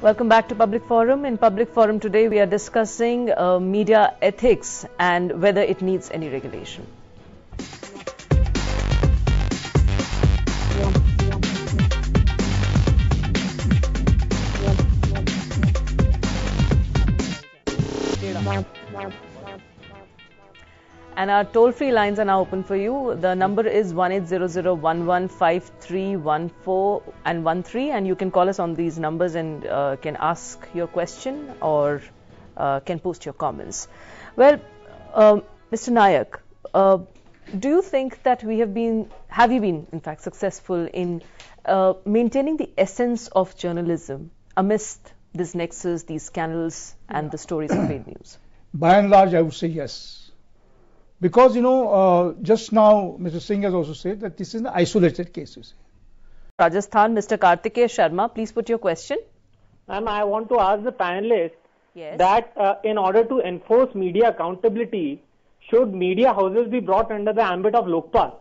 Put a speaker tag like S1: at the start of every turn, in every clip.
S1: Welcome back to Public Forum. In Public Forum today, we are discussing media ethics and whether it needs any regulation. And our toll-free lines are now open for you. The number is 1800115314 and 13, and you can call us on these numbers and can ask your question or can post your comments. Well, Mr. Nayak, do you think that have you been in fact successful in maintaining the essence of journalism amidst this nexus, these scandals and the stories of fake news?
S2: By and large, I would say yes. Because, just now, Mr. Singh has also said that this is an isolated cases.
S1: Rajasthan, Mr. Kartikeya Sharma, please put your question.
S3: Ma'am, I want to ask the panelists
S1: Yes.
S3: that in order to enforce media accountability, should media houses be brought under the ambit of Lokpal?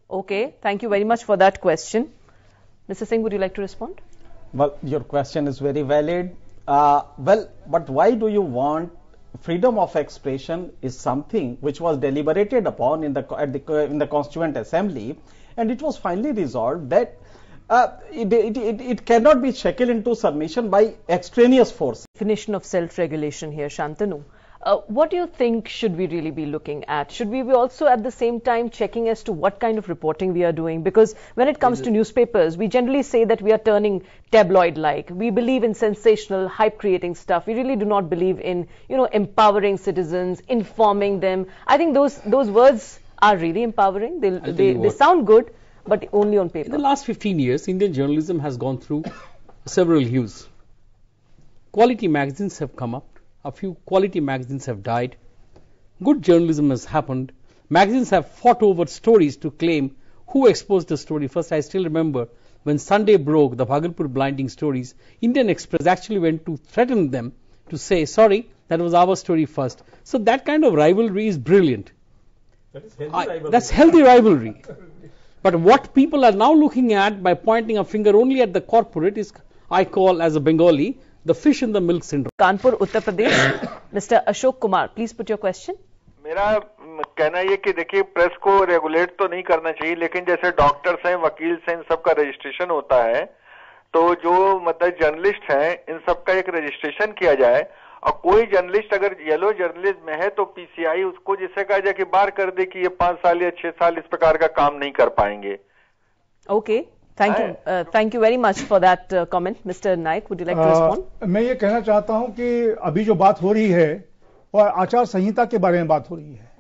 S1: Okay, thank you very much for that question. Mr. Singh, would you like to respond?
S4: Well, your question is very valid. But why do you want freedom of expression is something which was deliberated upon in the Constituent Assembly, and it was finally resolved that it cannot be shackled into submission by extraneous force.
S1: Definition of self-regulation here, Shantanu. What do you think should we really be looking at? Should we be also at the same time checking as to what kind of reporting we are doing? Because when it comes to newspapers, we generally say that we are turning tabloid-like. We believe in sensational, hype-creating stuff. We really do not believe in, empowering citizens, informing them. I think those words are really empowering. They sound good, but only on paper.
S5: In the last 15 years, Indian journalism has gone through several hues. Quality magazines have come up. A few quality magazines have died. Good journalism has happened. Magazines have fought over stories to claim who exposed the story first. I still remember when Sunday broke the Bhagalpur blinding stories, Indian Express actually went to threaten them to say, sorry, that was our story first. So that kind of rivalry is brilliant. That's healthy rivalry. But what people are now looking at by pointing a finger only at the corporate is, I call as a Bengali, the fish in the milk syndrome.
S1: Kanpur, Uttar Pradesh, Mr. Ashok Kumar, please put your question.
S6: मेरा कहना ये कि देखिए press को regulate तो नहीं करना चाहिए, लेकिन जैसे डॉक्टर्स हैं, वकील हैं, इन सबका रजिस्ट्रेशन होता है, तो जो मतलब जर्नलिस्ट हैं, इन सबका एक रजिस्ट्रेशन किया जाए, और कोई जर्नलिस्ट अगर येलो जर्नलिज्म में है तो पीसीआई उसको जिससे कहा जाए कि बाहर कर दे कि ये 5 साल या 6 साल इस प्रकार का काम नहीं कर पाएंगे.
S1: Okay. Thank you very much for that comment. Mr. Naik, would you like to respond?
S2: मैं ये कहना चाहता हूं कि अभी जो बात हो रही है और आचार संहिता के बारे में बात हो रही है.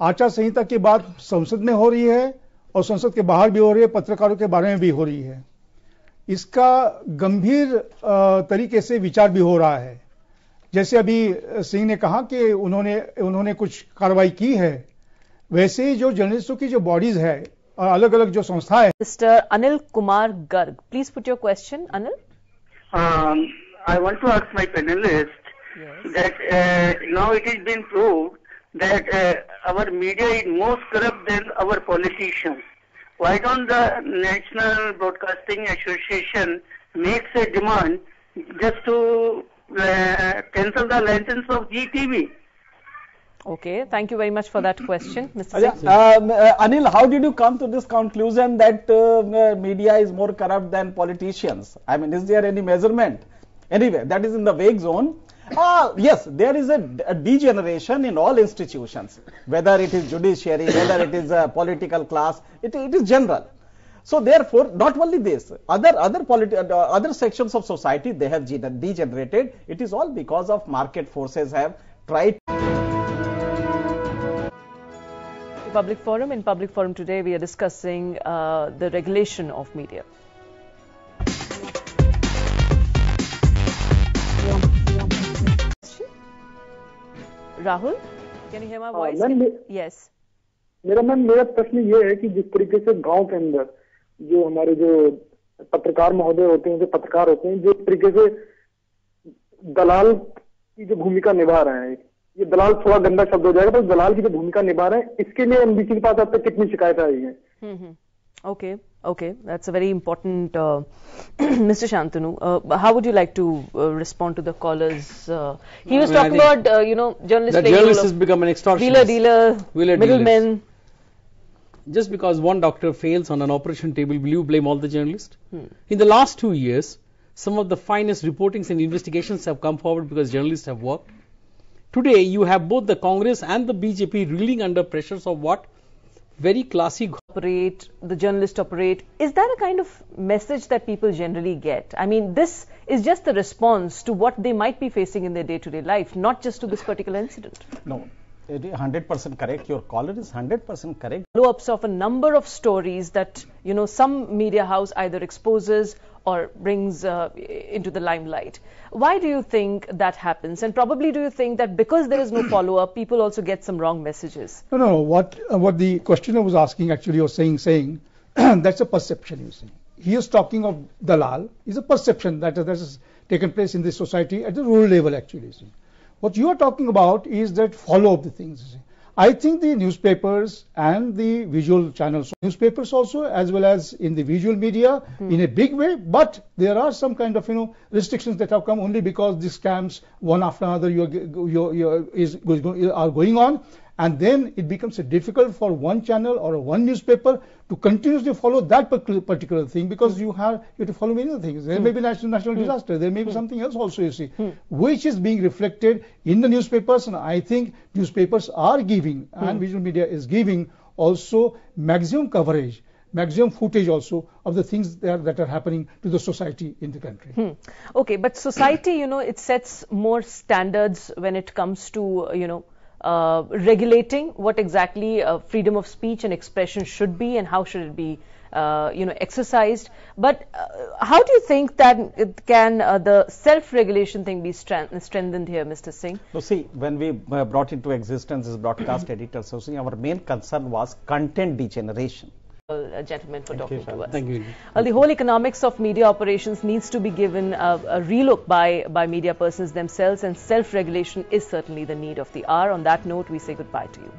S2: आचार संहिता की बात संसद में हो रही है और संसद के बाहर भी हो रही है, पत्रकारों के बारे में भी हो रही है. इसका गंभीर तरीके से विचार भी हो रहा है. जैसे अभी सिंह ने कहा कि उन्होंने कुछ कार्रवाई की है, वैसे ही जो जर्नलिस्टों की जो बॉडीज है और अलग अलग जो संस्थाएं हैं.
S1: Mr. Anil Kumar Garg, please put your question, Anil.
S7: I want to ask my panelist that now it has been proved that our media is more corrupt than our politicians. Why don't the National Broadcasting Association makes a demand just to cancel the license of GTV?
S1: Okay, thank you very much for that question, Mr. Singh.
S4: Anil, how did you come to this conclusion that media is more corrupt than politicians? I mean, is there any measurement? Anyway, that is in the vague zone. Yes, there is a degeneration in all institutions, whether it is judiciary, whether it is a political class, it is general. So therefore, not only this, other sections of society, they have degenerated. It is all because of market forces have tried.
S1: Public Forum. In Public Forum today, we are discussing the regulation of media. Rahul, can you hear my voice? Yes.
S8: मेरा प्रश्न ये है कि जिस तरीके से गांव के अंदर जो हमारे जो पत्रकार महोदय होते हैं, जो पत्रकार होते हैं, जिस तरीके से दलाल की जो भूमिका निभा रहे हैं, ये दलाल थोड़ा गंदा शब्द हो जाएगा, तो दलाल की जो भूमिका निभा रहे हैं, इसके लिए एमबीसी के पास अब तक कितनी शिकायतें आई हैं?
S1: Okay. Okay, that's a very important, Mr. Shantanu. How would you like to respond to the callers? He was talking about, journalists
S5: that
S1: playing
S5: journalists has become an extortionist.
S1: Wheeler, middlemen.
S5: Just because one doctor fails on an operation table, will you blame all the journalists? In the last 2 years, some of the finest reportings and investigations have come forward because journalists have worked. Today, you have both the Congress and the BJP reeling under pressures of what? Very classy.
S1: The journalists operate. Is that a kind of message that people generally get? I mean, this is just the response to what they might be facing in their day-to-day life, not just to this particular incident.
S4: No. 100% correct. Your caller is 100% correct.
S1: Follow-ups of a number of stories that, some media house either exposes or brings into the limelight. Why do you think that happens? And probably do you think that because there is no follow-up, people also get some wrong messages?
S2: No. What the questioner was asking actually, or saying that's a perception, you see. He is talking of dalal. It's a perception that has taken place in this society at the rural level, actually. See. What you are talking about is that follow up the things. I think the newspapers and the visual channels, newspapers also as well as in the visual media in a big way, but there are some kind of restrictions that have come only because the scams one after another are going on, and then it becomes difficult for one channel or one newspaper to continuously follow that particular thing, because you have to follow many other things. There may be national disaster, there may be something else also, you see, which is being reflected in the newspapers, and I think newspapers are giving and visual media is giving also maximum coverage, maximum footage also of the things that are happening to the society in the country.
S1: Okay, but society, it sets more standards when it comes to, regulating what exactly freedom of speech and expression should be and how should it be, exercised. But how do you think that the self-regulation thing be strengthened here, Mr. Singh?
S4: So see, when we brought into existence this broadcast editor association, our main concern was content degeneration.
S1: Gentlemen, for talking to us.
S5: Thank you.
S1: Well, the whole economics of media operations needs to be given a relook by media persons themselves, and self-regulation is certainly the need of the hour. On that note, we say goodbye to you.